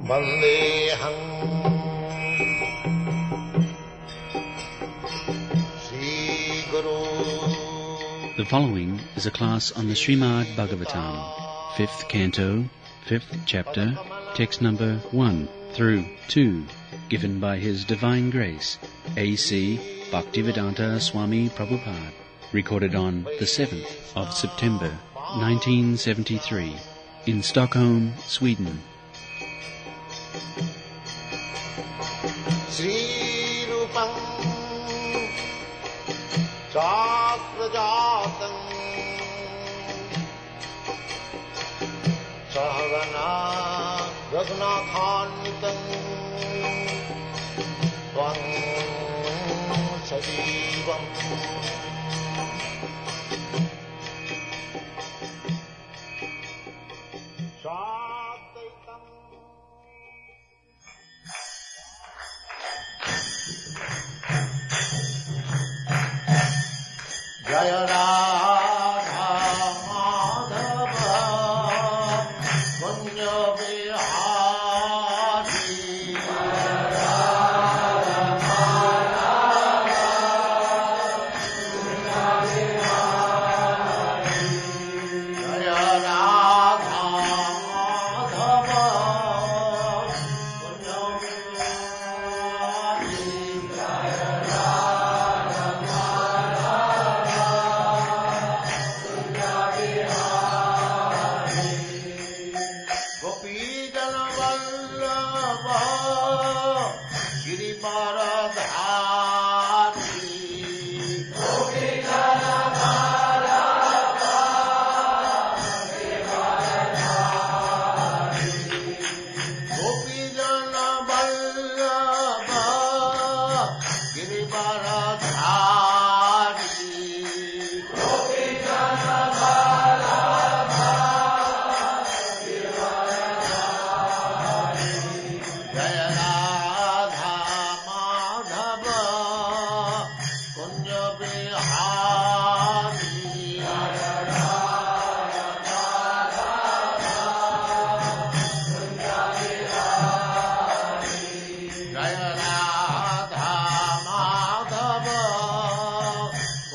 Vandeham Sri Guru. The following is a class on the Srimad Bhagavatam, 5th Canto, 5th Chapter, text number 1 through 2, given by His Divine Grace, A.C. Bhaktivedanta Swami Prabhupada, recorded on the 7th of September, 1973, in Stockholm, Sweden. Sri Rupam Chakrajatam Sahagana Raghunathanvitam Tvam Sajivam Sadaitam Jaya Radha Madhava Punya Vihari Jaya Radha Madhava Punya Vihari Jaya Radha Madhava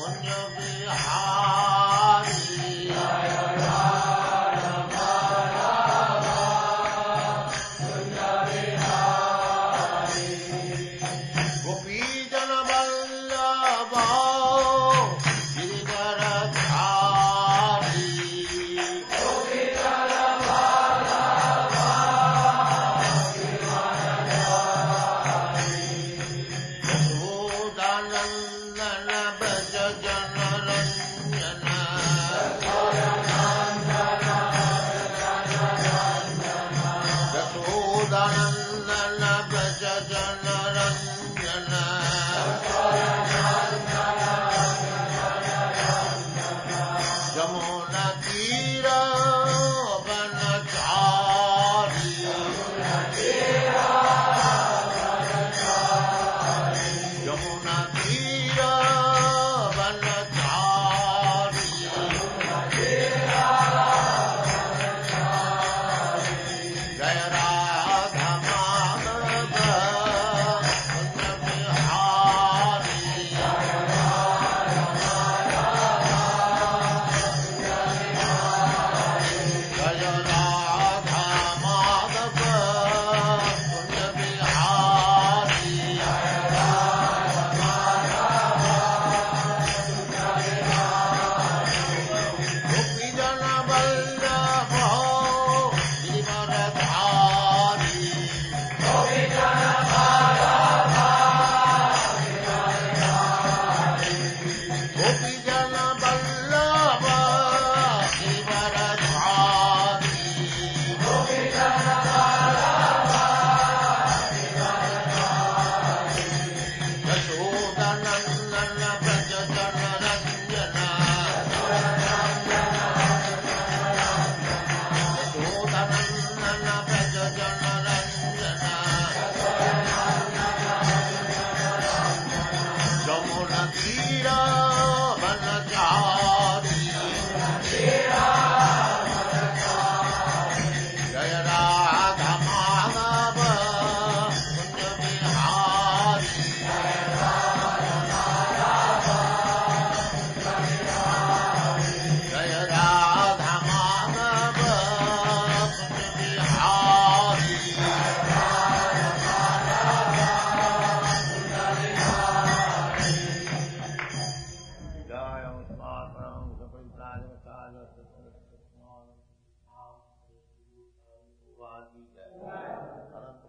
Punya Vihari Jaya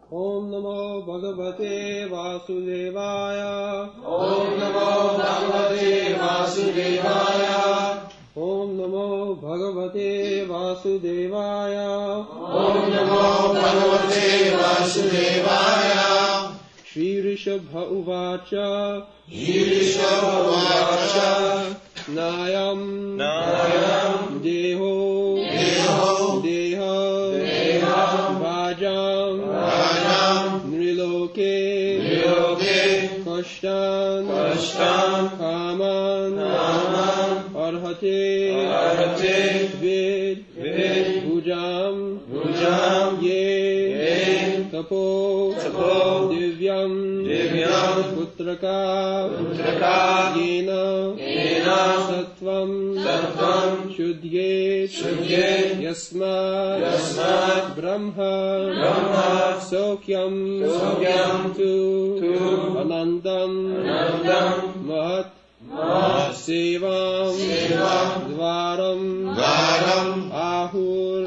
Om Namo Bhagavate Vasudevaya. Om Namo Bhagavate Vasudevaya. Om Namo Bhagavate Vasudevaya. Om Namo Bhagavate Vasudevaya. Shri Rishabha Uvacha. Yirishavacha. Nayam Deho. Deha Vajam Nriloke Kashtan Kaman Arhate Vid Ujam Ye Tapo Divyam Putraka Yena Sattvam Shuddye Yasmat Brahma Sokyam Tu Anandam Mahat Sevam Dvaram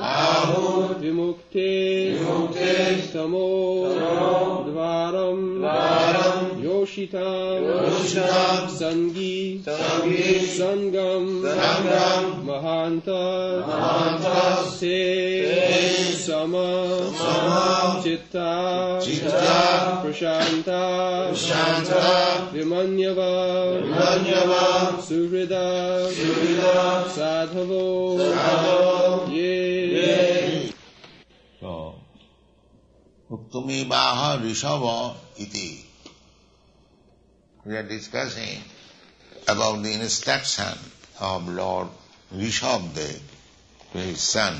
Ahur Vimukte Samo Dvaram Yoshitam Sangi Sangam Mahanta Se Sama Chitta Prashanta Vimanyava Surida Sadhavo Ye. So, Uttami Baha Rishava iti. We are discussing about the instruction of Lord Rishabdev to his son.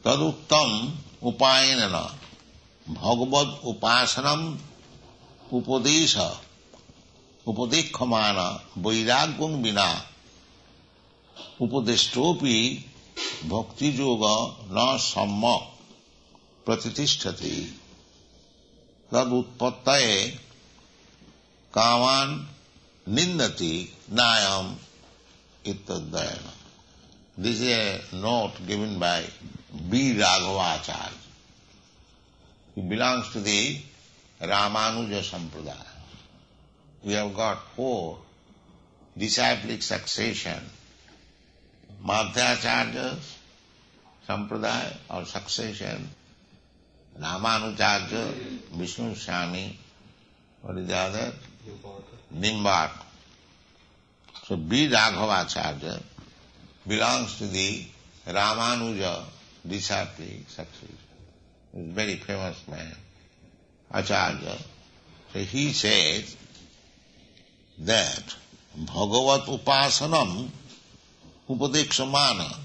Taduttam upayanana bhagavad upasanam upadesha upadekhamana vairagyam vina upadeshtopi bhakti yoga na sammak pratitishthati tad utpattaye kaman nindati nayam ittadayana. This is a note given by B. Raghavacharya. He belongs to the Ramanuja Sampradaya. We have got 4 disciplic succession. Madhyacharya's Sampradaya or succession, Ramanujarya, Vishnu Swami, what is the other? Nimbar. So B. Raghavacharya belongs to the Ramanuja disciplic succession. He's a very famous man, Acharya. So he says that Bhagavat upasanam upadekshamana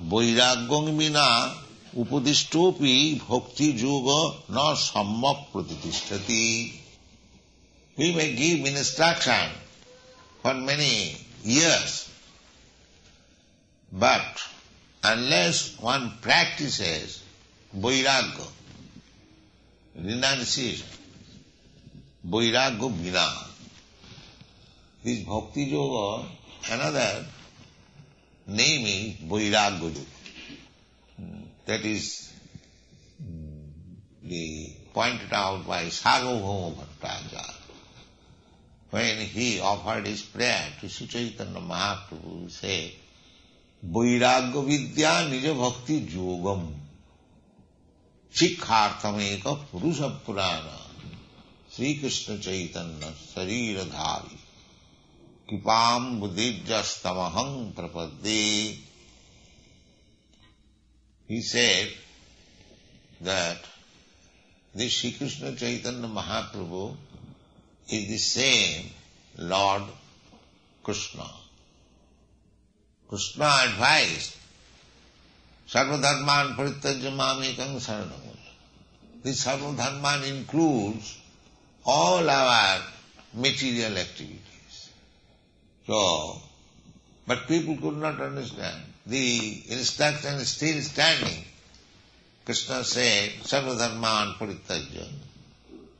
vairagyam vina upadishtopi bhakti yoga na sammak pratitishthati. We may give instruction for many years, but unless one practices vairagya, renunciation, vairagya vina, this bhakti yoga, another name is vairagya yoga. That is pointed out by Sarvabhauma Bhattacharya. When he offered his prayer to Sri Chaitanya Mahaprabhu, he said, vairagya vidya nija bhakti yogam shikkhartameka purusha purana Sri Krishna Chaitanya sarira dhari kipam buddhijastamaham prapadde. He said that this Sri Krishna Chaitanya Mahaprabhu is the same Lord Krishna. Krishna advised, Sarvadharman parityajya mamekam saranam. This Sarvadharman includes all our material activities. So, but people could not understand. The instruction is still standing. Krishna said, Sarvadharman parityajya.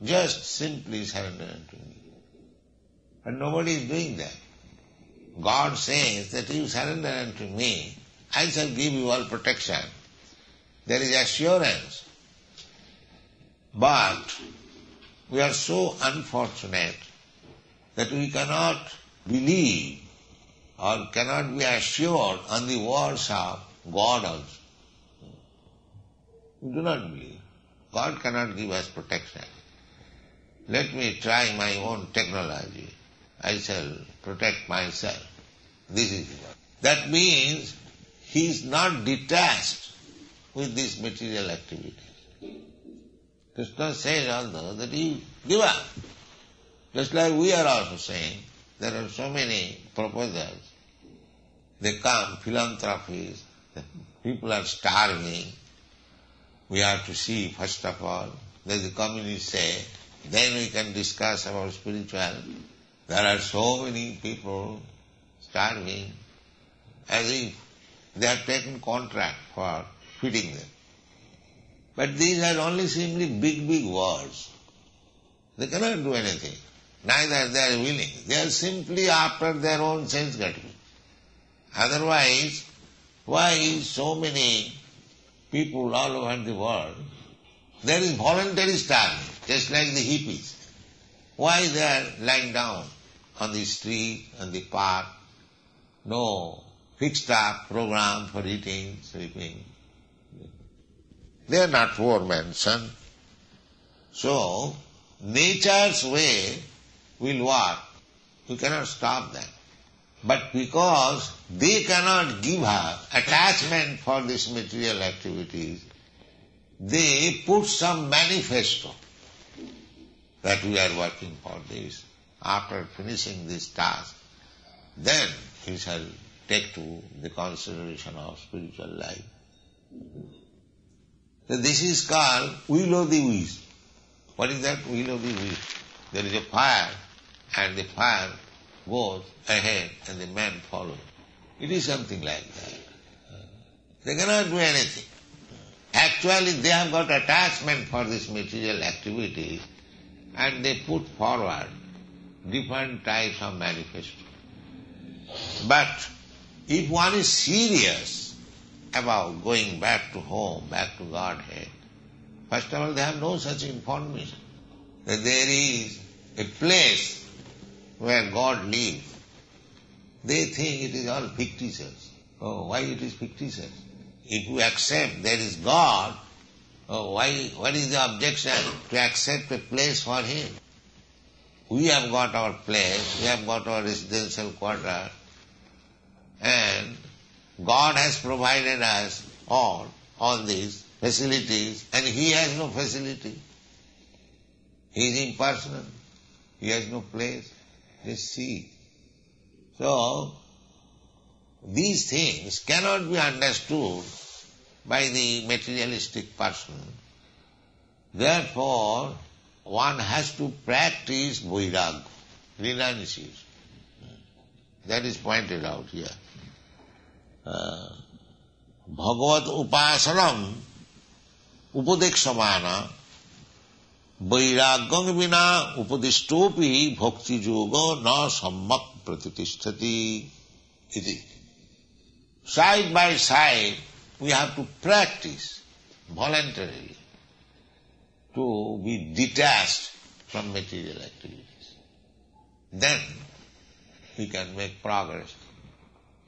Just simply surrender unto me. But nobody is doing that. God says that you surrender unto me, I shall give you all protection. There is assurance. But we are so unfortunate that we cannot believe or cannot be assured on the words of God also. We do not believe. God cannot give us protection. Let me try my own technology. I shall protect myself. This is it. That means he is not detached with these material activities. Krishna says also that he give up. Just like we are also saying, there are so many proposals. They come, philanthropies, people are starving. We have to see, first of all, that the communists say, then we can discuss about spiritual. There are so many people starving, as if they have taken contract for feeding them. But these are only simply big words. They cannot do anything. Neither they are willing. They are simply after their own sense gratification. Otherwise, why so many people all over the world, there is voluntary starving, just like the hippies. Why they are lying down on the street, on the park, no fixed up program for eating, sleeping. They are not poor men's son. So, nature's way will work. You cannot stop them. But because they cannot give up attachment for these material activities, they put some manifesto that we are working for this. After finishing this task, then we shall take to the consideration of spiritual life. So this is called will o' the wisp. What is that will o' the wisp? There is a fire, and the fire goes ahead and the man follows. It is something like that. They cannot do anything. Actually, they have got attachment for this material activity, and they put forward different types of manifesto. But if one is serious about going back to home, back to Godhead, first of all, they have no such information that there is a place where God lives. They think it is all fictitious. Oh, why it is fictitious? If we accept there is God, what is the objection to accept a place for Him? We have got our place, we have got our residential quarter, and God has provided us all these facilities, and He has no facility. He is impersonal. He has no place. Just see. So, these things cannot be understood by the materialistic person. Therefore, one has to practice vairagya, renunciation. That is pointed out here. Bhagavat upasanam upadekshamana vairagyam vina upadishtopi bhakti yoga na sammak pratitishthati. Side by side, we have to practice voluntarily to be detached from material activities. Then we can make progress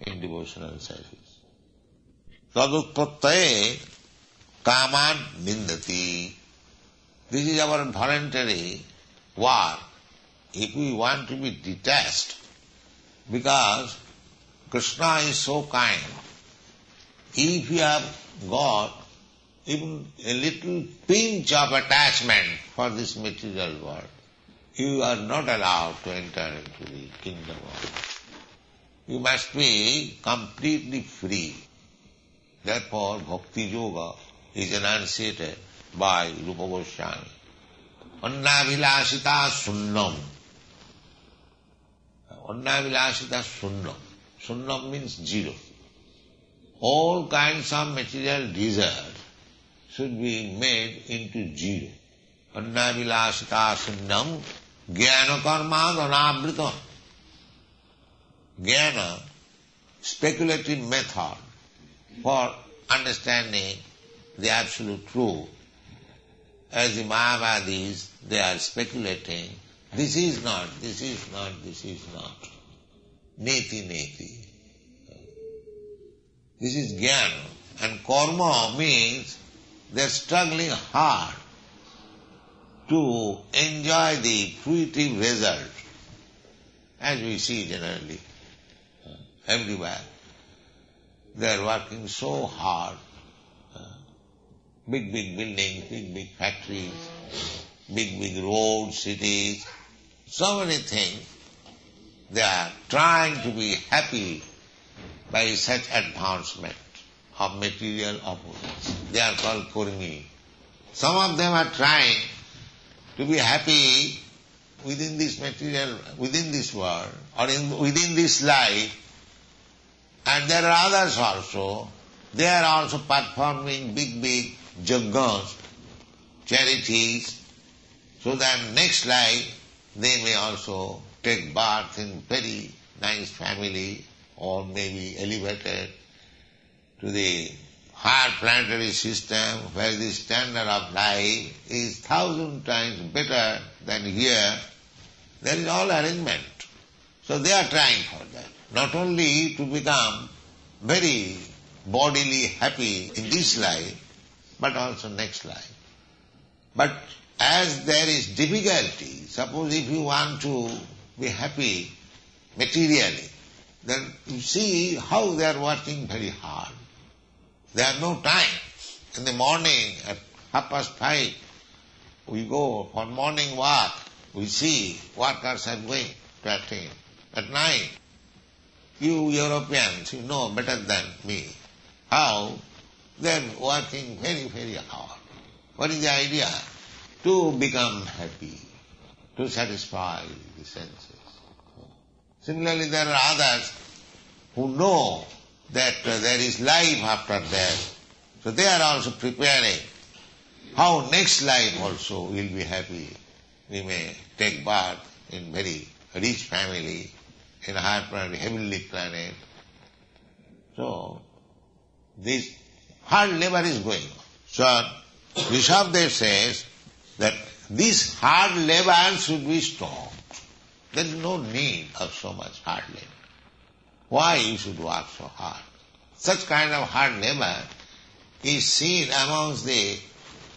in devotional service. Tadutprattaye kaman nindati. This is our voluntary work. If we want to be detached, because Krishna is so kind, if you have got even a little pinch of attachment for this material world, you are not allowed to enter into the kingdom of God. You must be completely free. Therefore, Bhakti Yoga is enunciated by Rupa Goswami. Annavilasita sunnam. Annavilasita sunnam. Sunnam means zero. All kinds of material desires should be made into zero. Annavilasita sunnam jnana karma dhanavritam. jnana, speculative method for understanding the absolute truth. As the Mayavadis, they are speculating, this is not, this is not, this is not. Neti, neti. This is jnana. And karma means they are struggling hard to enjoy the fruitive result, as we see generally everywhere. They are working so hard. Big, big buildings, big, big factories, big, big roads, cities, so many things. They are trying to be happy by such advancement of material opulence. They are called kurmi. Some of them are trying to be happy within this material, within this world, or within this life. And there are others also. They are also performing big, big yajnas, charities, so that next life they may also take birth in very nice family, or maybe elevated to the higher planetary system where the standard of life is 1,000 times better than here. There is all arrangement. So they are trying for that. Not only to become very bodily happy in this life, but also next life. But as there is difficulty, suppose if you want to be happy materially, then you see how they are working very hard. They have no time. In the morning at 5:30, we go for morning walk. We see workers are going to attend. At night, you Europeans, you know better than me how they are working very, very hard. What is the idea? To become happy, to satisfy the senses. Similarly, there are others who know that there is life after death. So they are also preparing how next life also will be happy. We may take birth in very rich family, in a higher planet, heavenly planet. So this hard labor is going on. So Rishabhdev says that this hard labor should be stopped. There is no need of so much hard labor. Why you should work so hard? Such kind of hard labor is seen amongst the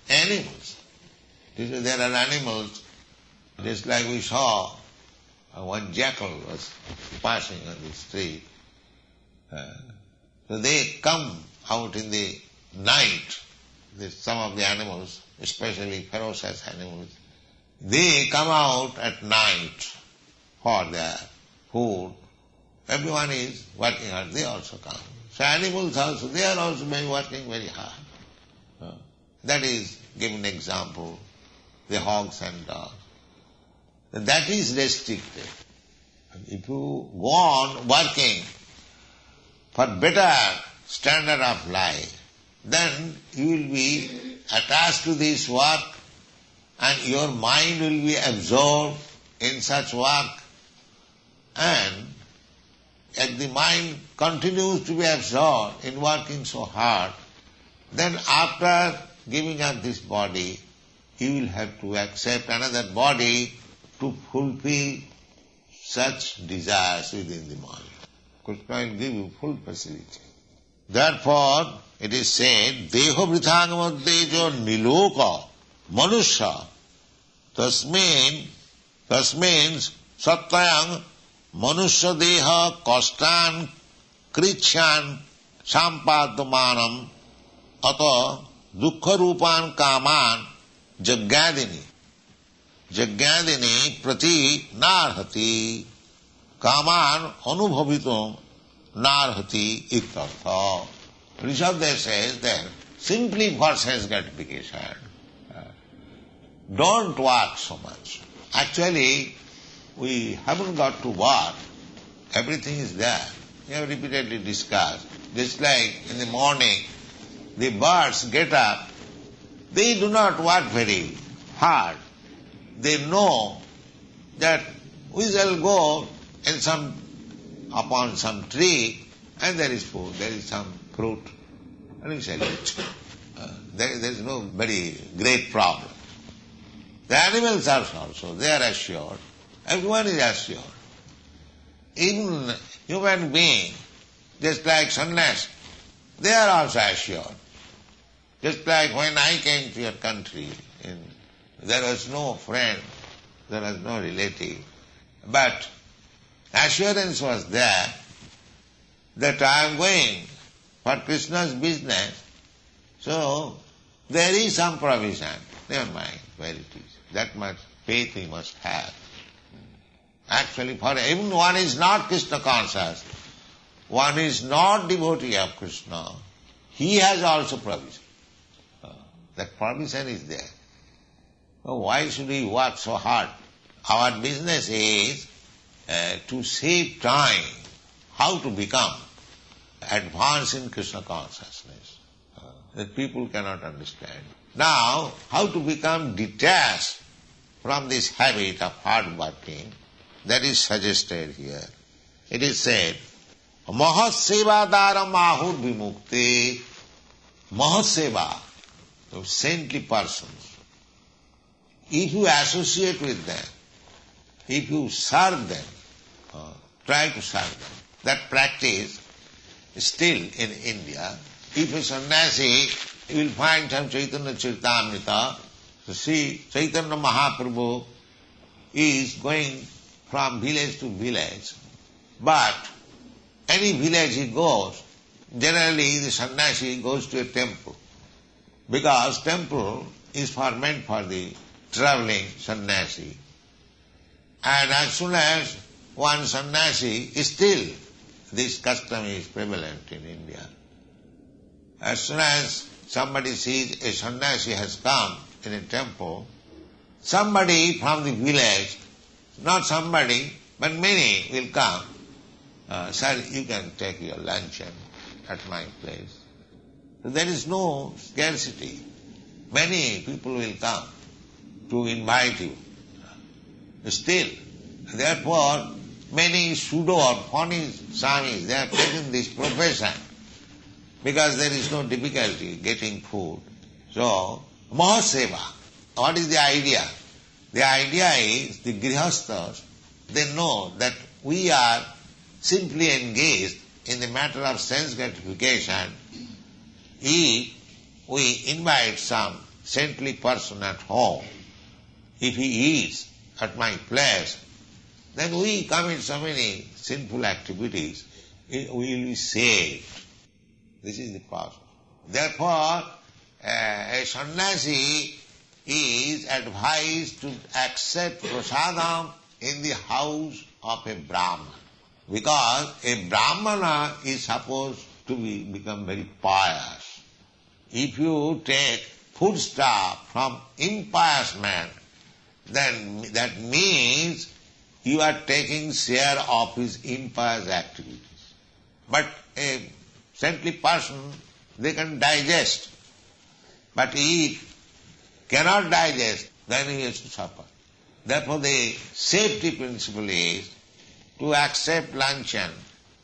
animals. There are animals, just like we saw one jackal was passing on the street. So they come out in the night. Some of the animals, especially ferocious animals, they come out at night for their food. Everyone is working hard, they also come. So animals also, they are also working very hard. That is given example, the hogs and dogs. That is restricted. If you go on working for better standard of life, then you will be attached to this work and your mind will be absorbed in such work, and as the mind continues to be absorbed in working so hard, then after giving up this body, you will have to accept another body to fulfill such desires within the mind. Krishna will give you full facility. Therefore, it is said, Deho vrithangamaddejo niloka manusya tasmin sattayang manusya deha kostan krichan sampadmanam ato dukkha rupan kaman jagyadini prati narhati kaman anubhavitum narhati ityartha. Rishabhdev says that simply for sense gratification, don't work so much. Actually, we haven't got to work. Everything is there. We have repeatedly discussed. Just like in the morning, the birds get up. They do not work very hard. They know that we shall go in some upon some tree and there is food, there is some fruit, and you shall eat. There is no very great problem. The animals are also, they are assured. Everyone is assured. Even human being, just like sannyas, they are also assured. Just like when I came to your country, there was no friend, there was no relative, but assurance was there that I am going for Krishna's business, so there is some provision. Never mind where it is. That much faith we must have. Actually, for even one is not Krishna conscious, one is not devotee of Krishna, he has also provision. That provision is there. So why should we work so hard? Our business is to save time, how to become advanced in Krishna consciousness. That people cannot understand. Now, how to become detached from this habit of hard working, that is suggested here. It is said, Mahasevadaram ahur vimukti. Mahaseva, the saintly persons. If you associate with them, if you serve them, try to serve them. That practice is still in India. If a sannyasi, you will find some Chaitanya Charitamrita. So see, Chaitanya Mahaprabhu is going from village to village, but any village he goes, generally the sannyasi goes to a temple, because temple is meant for the travelling sannyasi. And as soon as one sannyasi is still, this custom is prevalent in India. As soon as somebody sees a sannyasi has come in a temple, somebody from the village, not somebody, but many will come. Sir, you can take your luncheon at my place. So there is no scarcity. Many people will come to invite you. Still, therefore, many pseudo or phony swamis, they have taken this profession because there is no difficulty getting food. So, Mahaseva, what is the idea? The idea is the grihasthas, they know that we are simply engaged in the matter of sense gratification. If we invite some saintly person at home, if he is at my place, then we commit so many sinful activities, we will be saved. This is the process. Therefore, a sannyasi is advised to accept prasadam in the house of a Brahmana, because a Brahmana is supposed to become very pious. If you take foodstuff from impious man, then that means you are taking share of his impious activities. But a saintly person, they can digest. But if cannot digest, then he has to suffer. Therefore the safety principle is to accept luncheon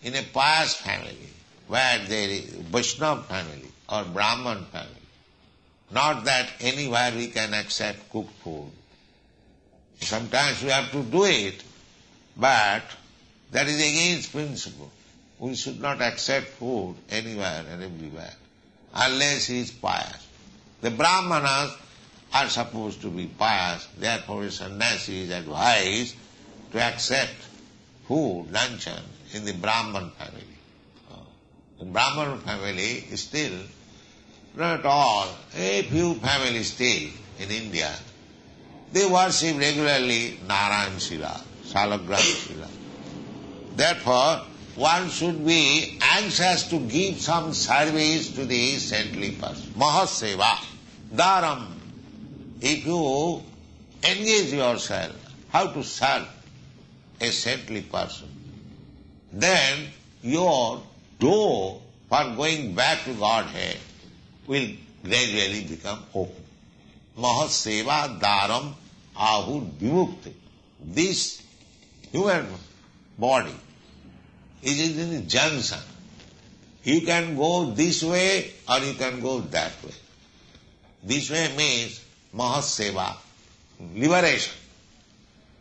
in a pious family, where there is Vaishnava family or Brahman family. Not that anywhere we can accept cooked food. Sometimes we have to do it, but that is against principle. We should not accept food anywhere and everywhere, unless he is pious. The Brahmanas are supposed to be pious, therefore a sannyasi is advised to accept food, luncheon, in the Brahman family. The Brahman family is still, not all, a few families still in India, they worship regularly Narayan Srila, Salagram Srila. Therefore, one should be anxious to give some service to the saintly person. Mahaseva, dharam. If you engage yourself how to serve a saintly person, then your door for going back to Godhead will gradually become open. Mahaseva dharam ahur vimukti. This human body It is in the junction. You can go this way or you can go that way. This way means Mahaseva, liberation.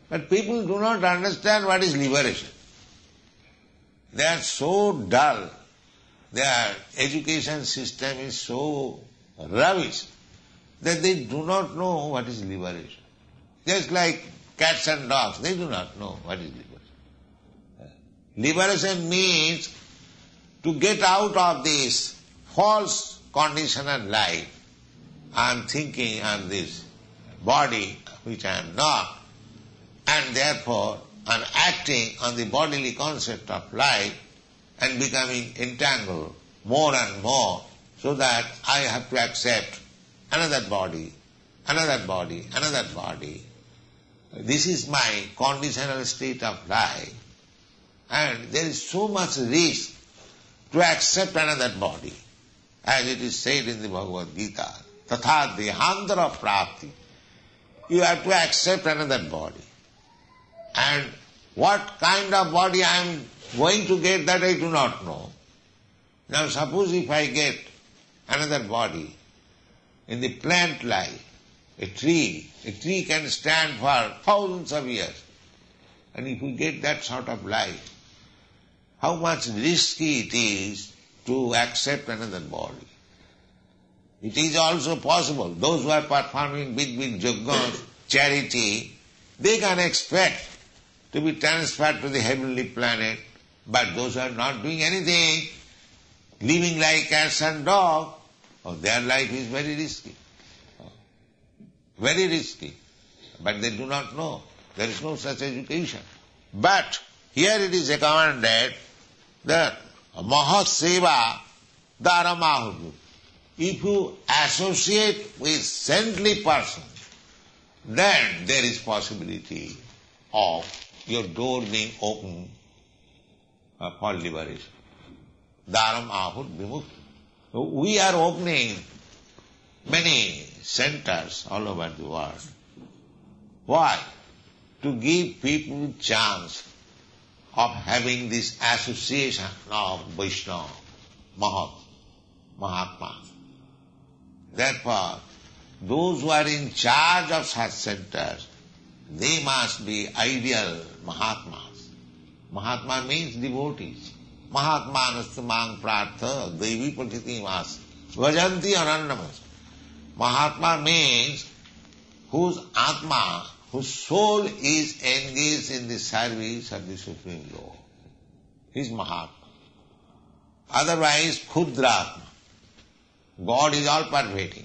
But people do not understand what is liberation. They are so dull. Their education system is so rubbish that they do not know what is liberation. Just like cats and dogs, they do not know what is liberation. Liberation means to get out of this false conditional life. I am thinking I am this body which I am not, and therefore I am acting on the bodily concept of life and becoming entangled more and more, so that I have to accept another body, another body, another body. This is my conditional state of life, and there is so much risk to accept another body. As it is said in the Bhagavad Gita, tatha dehantara prapti. You have to accept another body. And what kind of body I am going to get, that I do not know. Now suppose if I get another body in the plant life, a tree can stand for thousands of years. And if we get that sort of life, how much risky it is to accept another body. It is also possible, those who are performing big yajnas, charity, they can expect to be transferred to the heavenly planet, but those who are not doing anything, living like cats and dogs, their life is very risky. Very risky. But they do not know. There is no such education. But here it is recommended that Mahaseva Dharamahudu. If you associate with saintly persons, then there is possibility of your door being open for liberation. Dharam ahud vimukti. So we are opening many centers all over the world. Why? To give people chance of having this association of Vaishnava, Mahatma. Therefore, those who are in charge of such centers, they must be ideal Mahatmas. Mahatma means devotees. Mahatmanastamang prartha devi prakiti mas vajanti anannamas. Mahatma means whose Atma, whose soul is engaged in the service of the Supreme Lord. He is Mahatma. Otherwise, Khudratma. God is all pervading.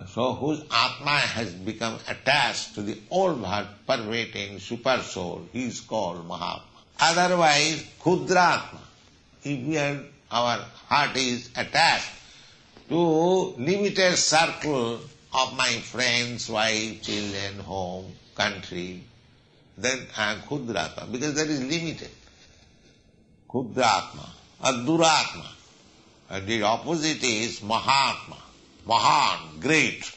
So whose Atma has become attached to the all-pervading super soul, he is called Mahatma. Otherwise, Khudratma. If our heart is attached to limited circle of my friends, wife, children, home, country, then I am Khudratma, because that is limited. Khudratma, Duratma. And the opposite is Mahatma, Mahan, great.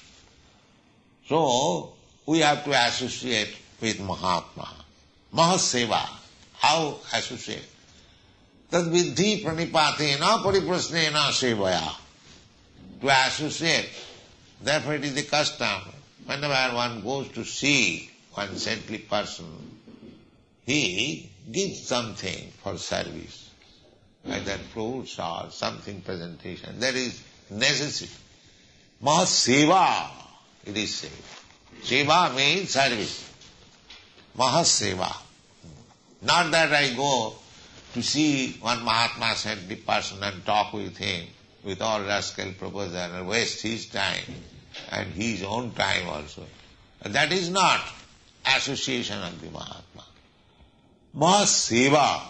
So, we have to associate with Mahatma. Mahaseva, how associate? Tad vidhi pranipatena pariprasnena sevaya. To associate. Therefore it is the custom. Whenever one goes to see one saintly person, he gives something for service. Either fruits or something presentation. That is necessary. Mahaseva, it is said. Seva means service. Mahaseva. Not that I go to see one Mahatma saintly person and talk with him with all rascal proposal and waste his time and his own time also. That is not association of the Mahatma. Mahaseva.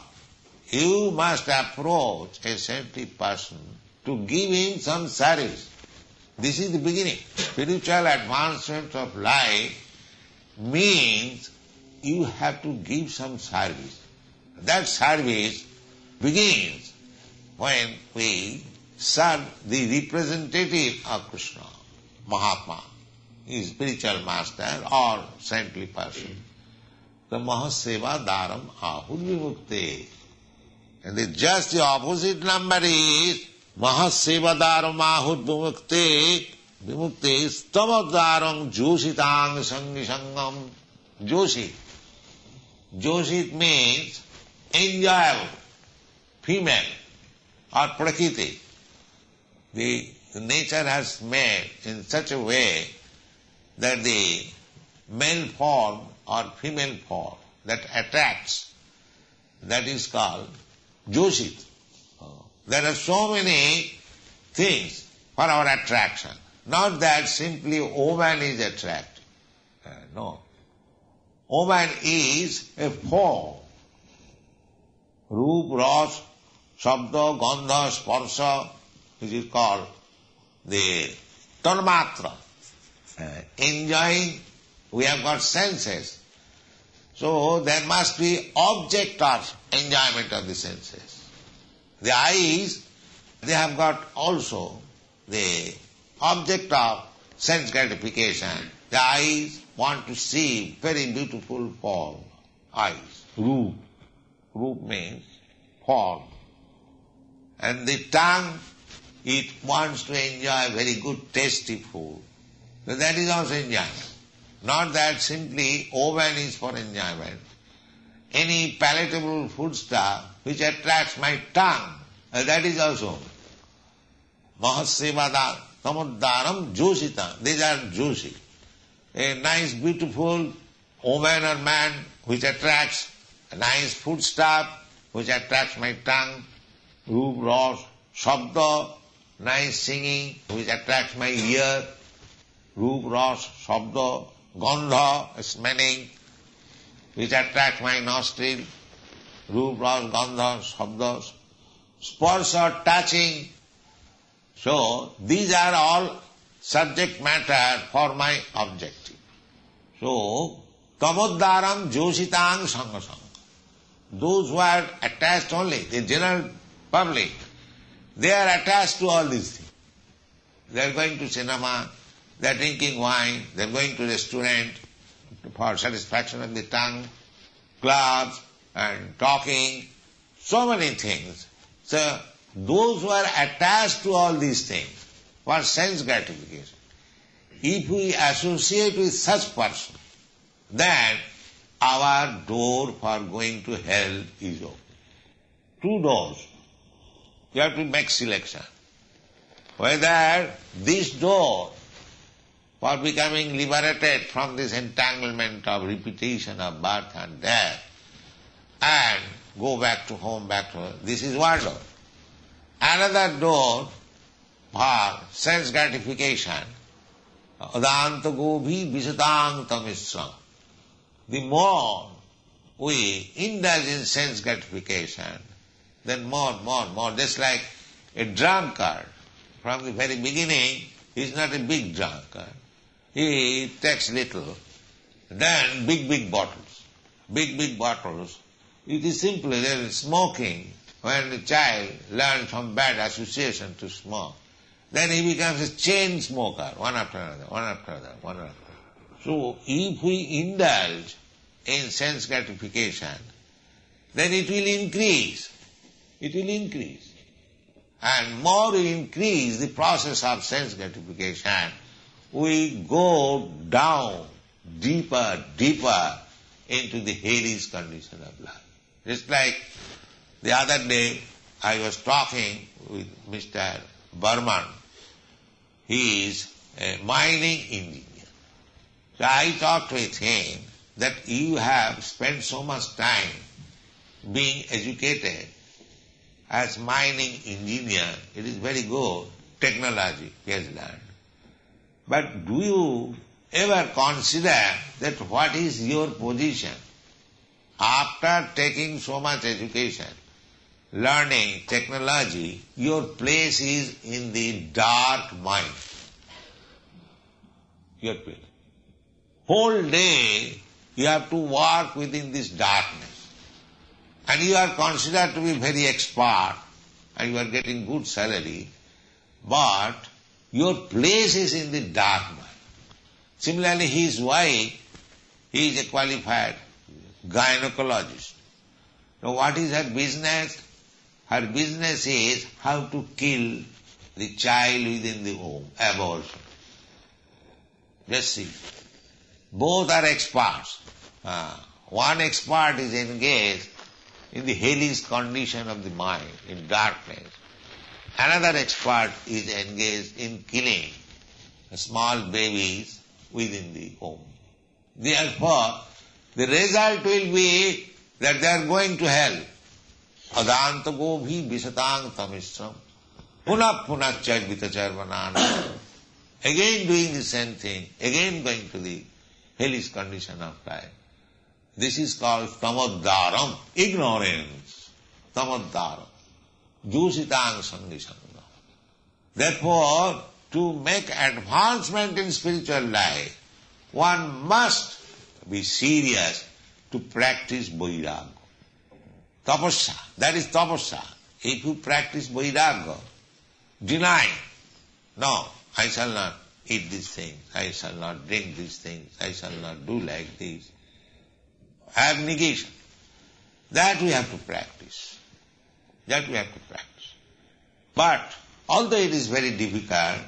You must approach a saintly person to give him some service. This is the beginning. Spiritual advancement of life means you have to give some service. That service begins when we serve the representative of Krishna, Mahatma, his spiritual master or saintly person. The Mahaseva Dharam Ahud Vimukte. And just the opposite number is Mahasevadaro Mahud Vimukti Stamadarang Jositang Sangi Sangam. Josit. Josit means enjoyable, female or prakriti. The nature has made in such a way that the male form or female form that attracts, that is called Josit. There are so many things for our attraction. Not that simply woman is attractive. No. Woman is a form. Roop, Ras, Shabda, Gandha, Sparsha, which is called the Tanmatra. Enjoying, we have got senses. So there must be object of enjoyment of the senses. The eyes, they have got also the object of sense gratification. The eyes want to see very beautiful form. Eyes. Roop. Roop means form. And the tongue, it wants to enjoy very good tasty food. So that is also enjoyment. Not that simply oven is for enjoyment. Any palatable foodstuff which attracts my tongue, that is also Mahasevada Samuddaram Josita. These are Joshi. A nice beautiful woman or man which attracts a nice foodstuff which attracts my tongue, Roop, Ras, Shabda, nice singing which attracts my ear, Roop, Ras, Shabda, Gandha, smelling, which attracts my nostril, Roop, Ras, Gandha, Shabda, Sparsha, touching. So, these are all subject matter for my objective. So, Tamoddaram Jositang Sangasang. Those who are attached only, the general public, they are attached to all these things. They are going to cinema, they are drinking wine, they are going to restaurant for satisfaction of the tongue, clubs and talking, so many things. So, those who are attached to all these things for sense gratification, if we associate with such person, then our door for going to hell is open. Two doors. You have to make selection. Whether this door for becoming liberated from this entanglement of repetition of birth and death and go back to home, this is one door. Another door for sense gratification, adanta gobhi visatang tamisram. The more we indulge in sense gratification, then more, just like a drunkard. From the very beginning, he is not a big drunkard. He takes little, then big bottles. Big bottles. It is simply there is smoking. When the child learns from bad association to smoke, then he becomes a chain smoker, one after another. So, if we indulge in sense gratification, then it will increase. And more we increase the process of sense gratification, we go down deeper into the Hades condition of life. Just like the other day, I was talking with Mr. Burman. He is a mining engineer. So I talked with him that you have spent so much time being educated as mining engineer. It is very good technology he has learned. But do you ever consider that what is your position after taking so much education, learning technology? Your place is in the dark mind. Your place. Whole day you have to work within this darkness. And you are considered to be very expert and you are getting good salary, but your place is in the dark mind. Similarly, his wife, he is a qualified gynecologist. Now what is her business? Her business is how to kill the child within the womb, abortion. Just see. Both are experts. One expert is engaged in the hellish condition of the mind, in darkness. Another expert is engaged in killing small babies within the womb. Therefore, the result will be that they are going to hell. Adanta gobhi visatang tamishram punah punah charvitacharvanana. Again doing the same thing, again going to the hellish condition of life. This is called tamaddaram, ignorance. Tamaddaram. Jusitang sangisanga. Therefore, to make advancement in spiritual life, one must be serious to practice vairagya. Tapasya, that is tapasya. If you practice vairagya, deny, no, I shall not eat these things, I shall not drink these things, I shall not do like this. Abnegation. That we have to practice. That we have to practice. But, although it is very difficult,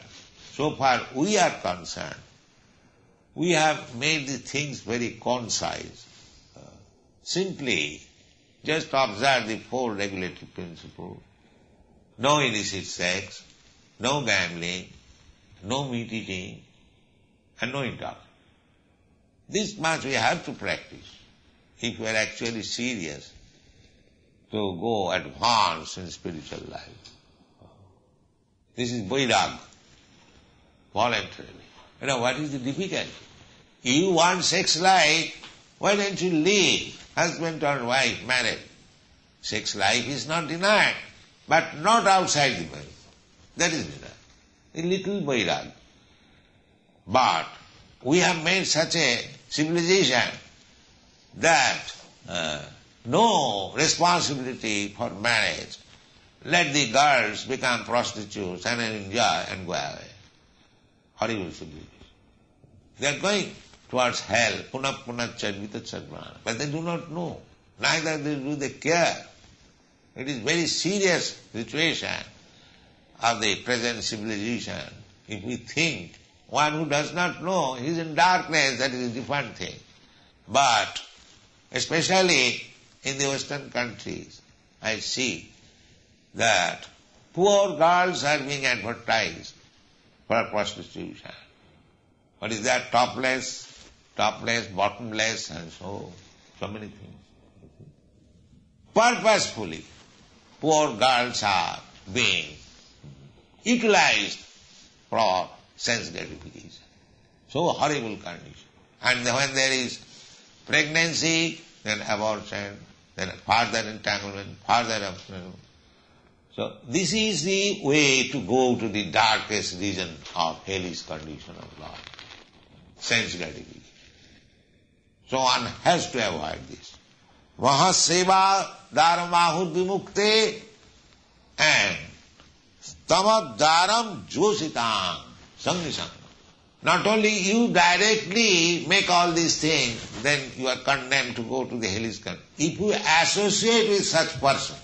so far we are concerned, we have made the things very concise. Simply, just observe the 4 regulatory principles. No illicit sex, no gambling, no meat eating, and no intolerance. This much we have to practice if we are actually serious to go advance in spiritual life. This is vairagya, voluntarily. You know, what is the difficulty? You want sex life, why don't you live, husband or wife, married? Sex life is not denied, but not outside the marriage. That is denied. A little vairagya. But we have made such a civilization that no responsibility for marriage. Let the girls become prostitutes and enjoy and go away. Horrible civilization. They are going towards hell, punah punah charvita charvana. But they do not know. Neither do they care. It is very serious situation of the present civilization. If we think one who does not know, he is in darkness, that is a different thing. But especially in the Western countries, I see that poor girls are being advertised for prostitution. What is that? Topless, bottomless, and so many things. Purposefully, poor girls are being utilized for sense gratification. So horrible condition. And when there is pregnancy, then abortion, then further entanglement, further entanglement. So this is the way to go to the darkest region of hellish condition of life. Sense gratification. So one has to avoid this. Vaha seva dharmahur vimukte and tamad dharam jositam sangisanga. Not only you directly make all these things, then you are condemned to go to the hellish country. If you associate with such person,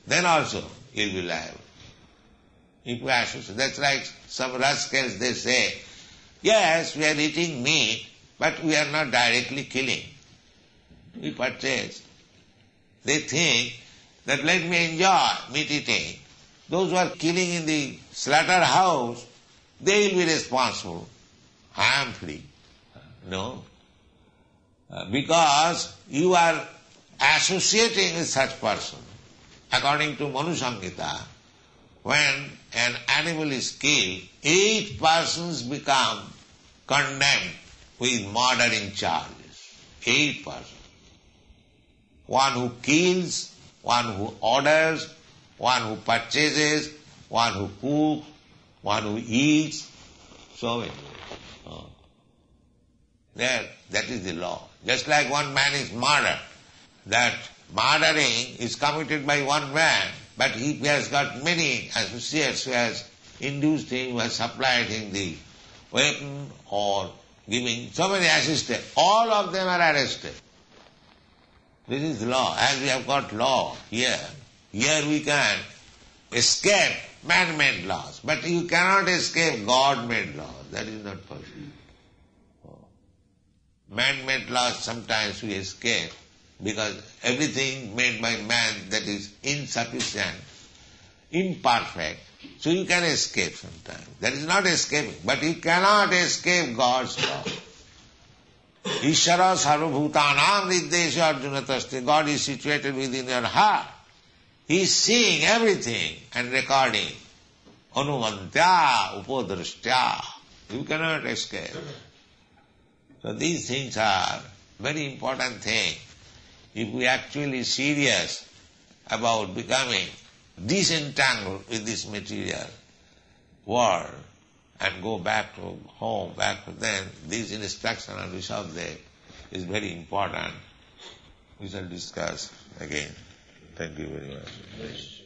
then also you will be liable. If you associate, that's like some rascals, they say, yes, we are eating meat, but we are not directly killing. We purchase. They think that let me enjoy meat eating. Those who are killing in the slaughterhouse, they will be responsible. I am free. No. Because you are associating with such person. According to Manu Samhita, when an animal is killed, 8 persons become condemned with murdering charges. 8 persons. One who kills, one who orders, one who purchases, one who cooks, one who eats, so many. There, that is the law. Just like one man is murdered, that murdering is committed by one man, but he has got many associates who has induced him, who has supplied him the weapon or giving so many assistants. All of them are arrested. This is the law. As we have got law here, Here we can escape man-made laws, but you cannot escape God-made laws. That is not possible. Man-made laws sometimes we escape because everything made by man that is insufficient, imperfect, so you can escape sometimes. That is not escaping, but you cannot escape God's law. Ishara sarvabhutanam niddesha arjuna taste. God is situated within your heart. He is seeing everything and recording. Anumantya upodrashtya. You cannot escape. So these things are very important things. If we are actually serious about becoming disentangled with this material world and go back to home, back to them, this instruction on Rishabhdev is very important. We shall discuss again. Thank you very much.